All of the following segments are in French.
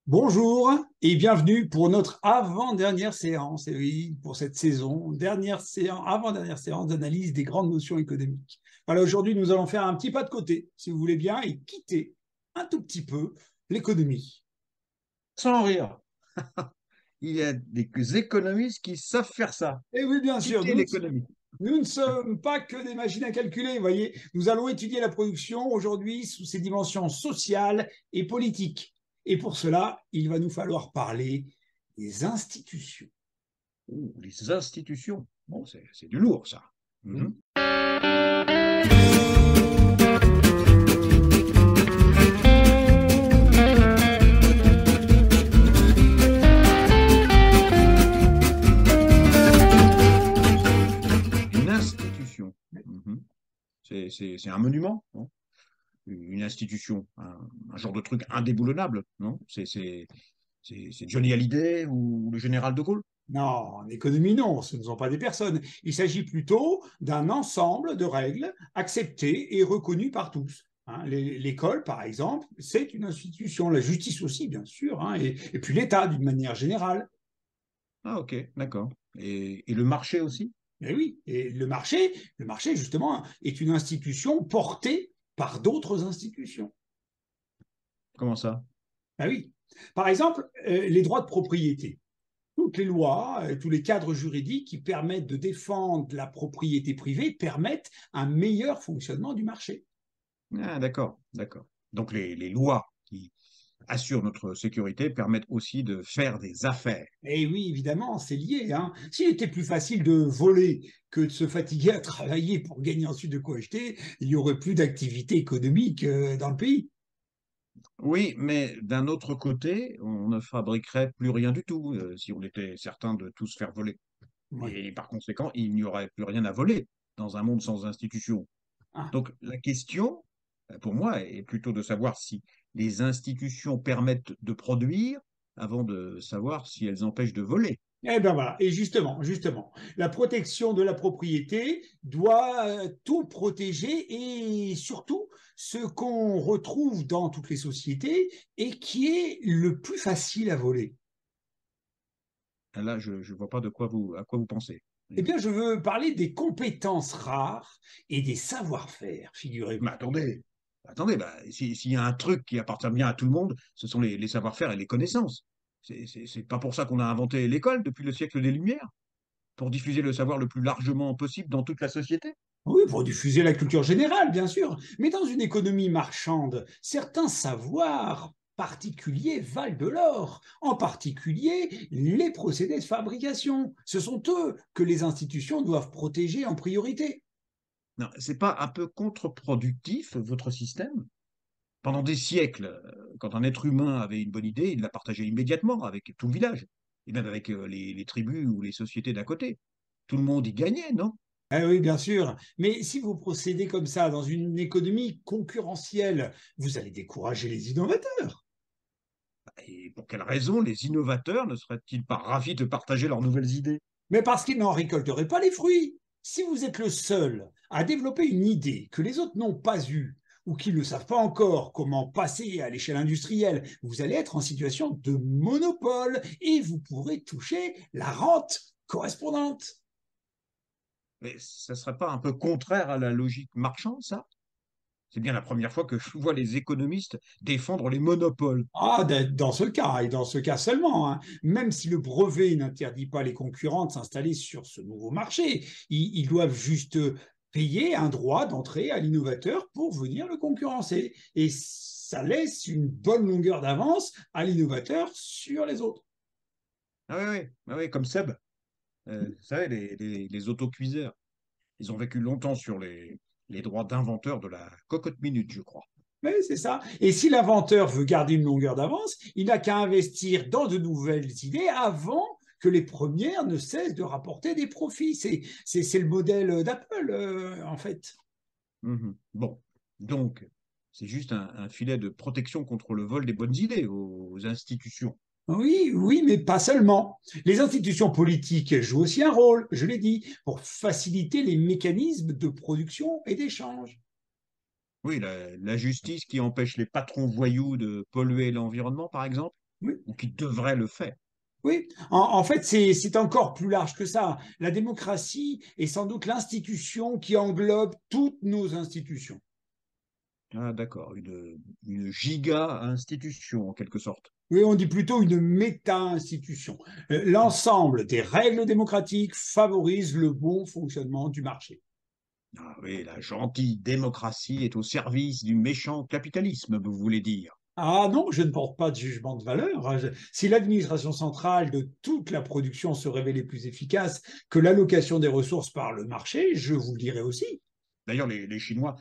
Bonjour et bienvenue pour notre avant-dernière séance, et oui, pour cette saison, dernière séance, avant-dernière séance d'analyse des grandes notions économiques. Voilà, aujourd'hui, nous allons faire un petit pas de côté, si vous voulez bien, et quitter un tout petit peu l'économie. Sans rire. Il y a des économistes qui savent faire ça. Et oui, bien sûr, Quitter l'économie. nous ne sommes pas que des machines à calculer, vous voyez, nous allons étudier la production aujourd'hui sous ses dimensions sociales et politiques. Et pour cela, il va nous falloir parler des institutions. Ouh, les institutions. Bon, c'est du lourd, ça. Mhm. Une institution. Mhm. C'est un monument, non? Une institution, un genre de truc indéboulonnable, non? C'est Johnny Hallyday ou le général de Gaulle? Non, en économie, non, ce ne sont pas des personnes. Il s'agit plutôt d'un ensemble de règles acceptées et reconnues par tous. Hein, l'école, par exemple, c'est une institution. La justice aussi, bien sûr, hein, et puis l'État, d'une manière générale. Ah, ok, d'accord. Et le marché aussi? Mais oui, et le marché, justement, est une institution portée par d'autres institutions. Comment ça? Ah oui. Par exemple, les droits de propriété. Toutes les lois, tous les cadres juridiques qui permettent de défendre la propriété privée permettent un meilleur fonctionnement du marché. Ah, d'accord, d'accord. Donc les lois qui assurent notre sécurité permettent aussi de faire des affaires. Et oui, évidemment, c'est lié. Hein. S'il était plus facile de voler que de se fatiguer à travailler pour gagner ensuite de quoi acheter, il n'y aurait plus d'activité économique dans le pays. Oui, mais d'un autre côté, on ne fabriquerait plus rien du tout si on était certain de tout se faire voler. Oui. Et par conséquent, il n'y aurait plus rien à voler dans un monde sans institutions. Ah. Donc la question, pour moi, est plutôt de savoir si les institutions permettent de produire avant de savoir si elles empêchent de voler. Eh bien voilà, et justement, la protection de la propriété doit tout protéger et surtout ce qu'on retrouve dans toutes les sociétés et qui est le plus facile à voler. Là, je ne vois pas à quoi vous pensez. Eh bien, je veux parler des compétences rares et des savoir-faire, Mais figurez-vous. attendez, bah, s'il y a un truc qui appartient bien à tout le monde, ce sont les savoir-faire et les connaissances. C'est pas pour ça qu'on a inventé l'école depuis le siècle des Lumières, pour diffuser le savoir le plus largement possible dans toute la société. Oui, pour diffuser la culture générale, bien sûr. Mais dans une économie marchande, certains savoirs particuliers valent de l'or, en particulier les procédés de fabrication. Ce sont eux que les institutions doivent protéger en priorité. Non, c'est pas un peu contre-productif, votre système? Pendant des siècles, quand un être humain avait une bonne idée, il la partageait immédiatement avec tout le village, et même avec les tribus ou les sociétés d'à côté. Tout le monde y gagnait, non? Ah oui, bien sûr. Mais si vous procédez comme ça dans une économie concurrentielle, vous allez décourager les innovateurs. Et pour quelle raison les innovateurs ne seraient-ils pas ravis de partager leurs nouvelles idées? Mais parce qu'ils n'en récolteraient pas les fruits. Si vous êtes le seul à développer une idée que les autres n'ont pas eue ou qui ne savent pas encore comment passer à l'échelle industrielle, vous allez être en situation de monopole et vous pourrez toucher la rente correspondante. Mais ça ne serait pas un peu contraire à la logique marchande, ça? C'est bien la première fois que je vois les économistes défendre les monopoles. Ah, dans ce cas, et dans ce cas seulement, hein, même si le brevet n'interdit pas les concurrents de s'installer sur ce nouveau marché, ils doivent juste payer un droit d'entrée à l'innovateur pour venir le concurrencer. Et ça laisse une bonne longueur d'avance à l'innovateur sur les autres. Ah oui, comme Seb. Vous savez, les autocuiseurs. Ils ont vécu longtemps sur les droits d'inventeur de la cocotte minute, je crois. Oui, c'est ça. Et si l'inventeur veut garder une longueur d'avance, il n'a qu'à investir dans de nouvelles idées avant que les premières ne cessent de rapporter des profits. C'est le modèle d'Apple, en fait. Mhm. Bon, donc, c'est juste un filet de protection contre le vol des bonnes idées aux institutions. Oui, oui, mais pas seulement. Les institutions politiques jouent aussi un rôle, je l'ai dit, pour faciliter les mécanismes de production et d'échange. Oui, la justice qui empêche les patrons voyous de polluer l'environnement, par exemple. Oui. donc il devrait le faire. Oui, en fait, c'est encore plus large que ça. La démocratie est sans doute l'institution qui englobe toutes nos institutions. Ah, d'accord, une giga-institution en quelque sorte. Oui, on dit plutôt une méta-institution. L'ensemble des règles démocratiques favorise le bon fonctionnement du marché. Ah oui, la gentille démocratie est au service du méchant capitalisme, vous voulez dire. Ah non, je ne porte pas de jugement de valeur. Si l'administration centrale de toute la production se révélait plus efficace que l'allocation des ressources par le marché, je vous le dirais aussi. D'ailleurs, les Chinois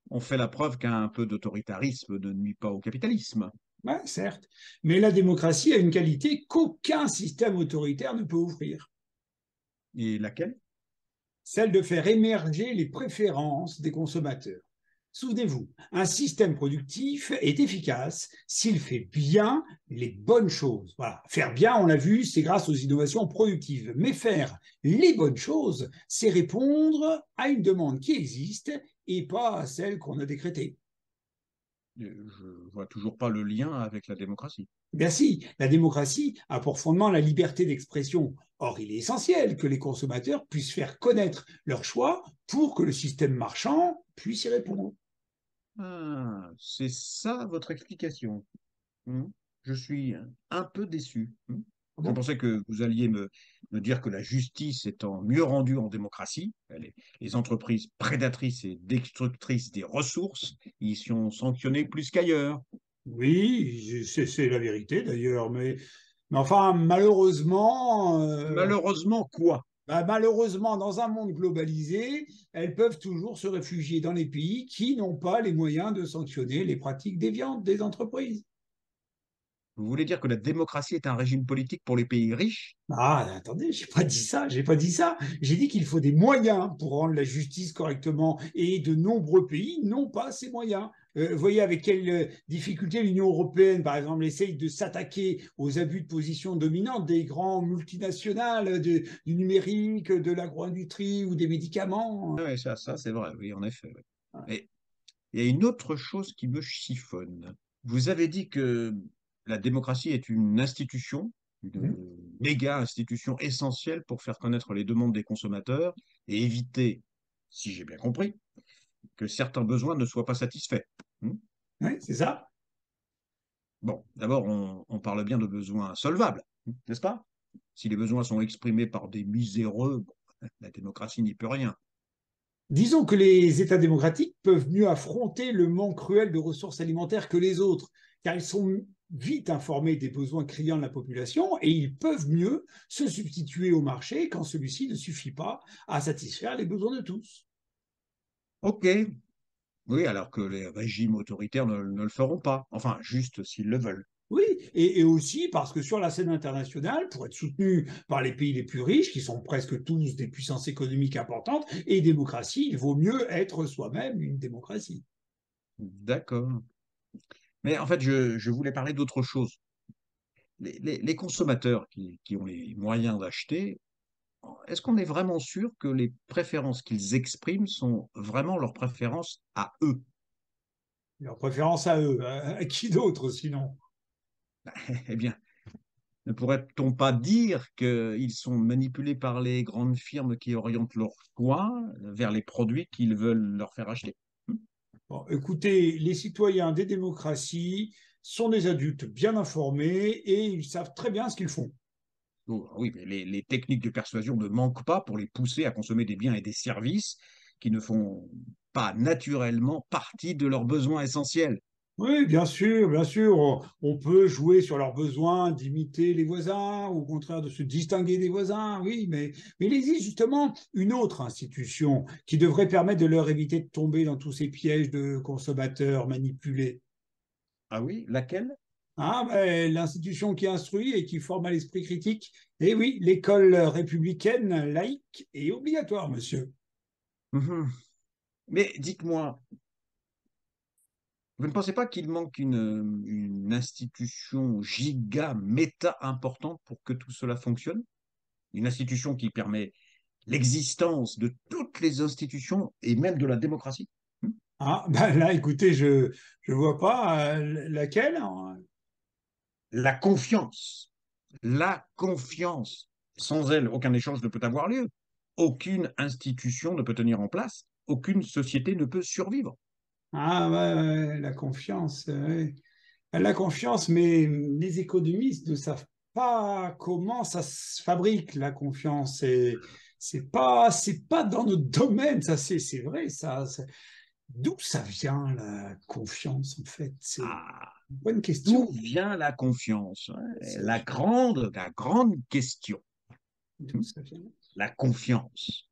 ont fait la preuve qu'un peu d'autoritarisme ne nuit pas au capitalisme. Ouais, certes, mais la démocratie a une qualité qu'aucun système autoritaire ne peut offrir, Et laquelle? celle de faire émerger les préférences des consommateurs. Souvenez-vous, un système productif est efficace s'il fait bien les bonnes choses. Voilà. Faire bien, on l'a vu, c'est grâce aux innovations productives. Mais faire les bonnes choses, c'est répondre à une demande qui existe et pas à celle qu'on a décrétée. Je vois toujours pas le lien avec la démocratie. Bien si, la démocratie a pour fondement la liberté d'expression. Or, il est essentiel que les consommateurs puissent faire connaître leurs choix pour que le système marchand puisse y répondre. Ah, c'est ça votre explication. Hmm. Je suis un peu déçu. Hmm. Je Bon. pensais que vous alliez me dire que la justice étant mieux rendue en démocratie, les entreprises prédatrices et destructrices des ressources y sont sanctionnées plus qu'ailleurs. Oui, c'est la vérité d'ailleurs, mais enfin, malheureusement, Malheureusement, quoi? malheureusement, dans un monde globalisé, elles peuvent toujours se réfugier dans les pays qui n'ont pas les moyens de sanctionner les pratiques déviantes des entreprises. Vous voulez dire que la démocratie est un régime politique pour les pays riches? Ah, attendez, j'ai pas dit ça, j'ai pas dit ça. J'ai dit qu'il faut des moyens pour rendre la justice correctement, et de nombreux pays n'ont pas ces moyens. Vous voyez avec quelle difficulté l'Union européenne, par exemple, essaye de s'attaquer aux abus de position dominante des grands multinationales du numérique, de l'agro-industrie ou des médicaments. Oui, ça c'est vrai, oui, en effet. Oui. Mais il y a une autre chose qui me chiffonne. Vous avez dit que la démocratie est une institution, une méga institution essentielle pour faire connaître les demandes des consommateurs et éviter, si j'ai bien compris, que certains besoins ne soient pas satisfaits. Hmm. Oui, c'est ça. Bon, d'abord, on parle bien de besoins solvables, n'est-ce pas? Si les besoins sont exprimés par des miséreux, bon, la démocratie n'y peut rien. Disons que les États démocratiques peuvent mieux affronter le manque cruel de ressources alimentaires que les autres, car ils sont vite informés des besoins criants de la population et ils peuvent mieux se substituer au marché quand celui-ci ne suffit pas à satisfaire les besoins de tous. Ok, oui, alors que les régimes autoritaires ne le feront pas. Enfin, juste s'ils le veulent. Oui, et aussi parce que sur la scène internationale, pour être soutenu par les pays les plus riches, qui sont presque tous des puissances économiques importantes, et démocratie, il vaut mieux être soi-même une démocratie. D'accord. Mais en fait, je voulais parler d'autre chose. Les consommateurs qui ont les moyens d'acheter, est-ce qu'on est vraiment sûr que les préférences qu'ils expriment sont vraiment leurs préférences à eux? Leur préférence à eux, à qui d'autre sinon? Eh bien, ne pourrait-on pas dire qu'ils sont manipulés par les grandes firmes qui orientent leurs choix vers les produits qu'ils veulent leur faire acheter? Bon, écoutez, les citoyens des démocraties sont des adultes bien informés et ils savent très bien ce qu'ils font. Oh, oui, mais les techniques de persuasion ne manquent pas pour les pousser à consommer des biens et des services qui ne font pas naturellement partie de leurs besoins essentiels. Oui, bien sûr, on peut jouer sur leurs besoins d'imiter les voisins ou au contraire de se distinguer des voisins, oui, mais il existe justement une autre institution qui devrait permettre de leur éviter de tomber dans tous ces pièges de consommateurs manipulés. Ah oui, laquelle? Ah, ben, l'institution qui instruit et qui forme à l'esprit critique. Eh oui, l'école républicaine laïque et obligatoire, monsieur. Mhm. Mais dites-moi, vous ne pensez pas qu'il manque une institution giga méta importante pour que tout cela fonctionne? Une institution qui permet l'existence de toutes les institutions et même de la démocratie? Hmm. Ah, ben là, écoutez, je vois pas laquelle, hein. La confiance. La confiance. Sans elle, aucun échange ne peut avoir lieu. Aucune institution ne peut tenir en place. Aucune société ne peut survivre. Ah ouais, ouais, la confiance, ouais. La confiance, mais les économistes ne savent pas comment ça se fabrique, la confiance. Et c'est pas dans notre domaine, ça, c'est vrai, d'où ça vient, la confiance, en fait? C'est une Ah, bonne d'où question. vient la confiance? Ouais, Ça vient- la grande question. D'où ça vient? La confiance.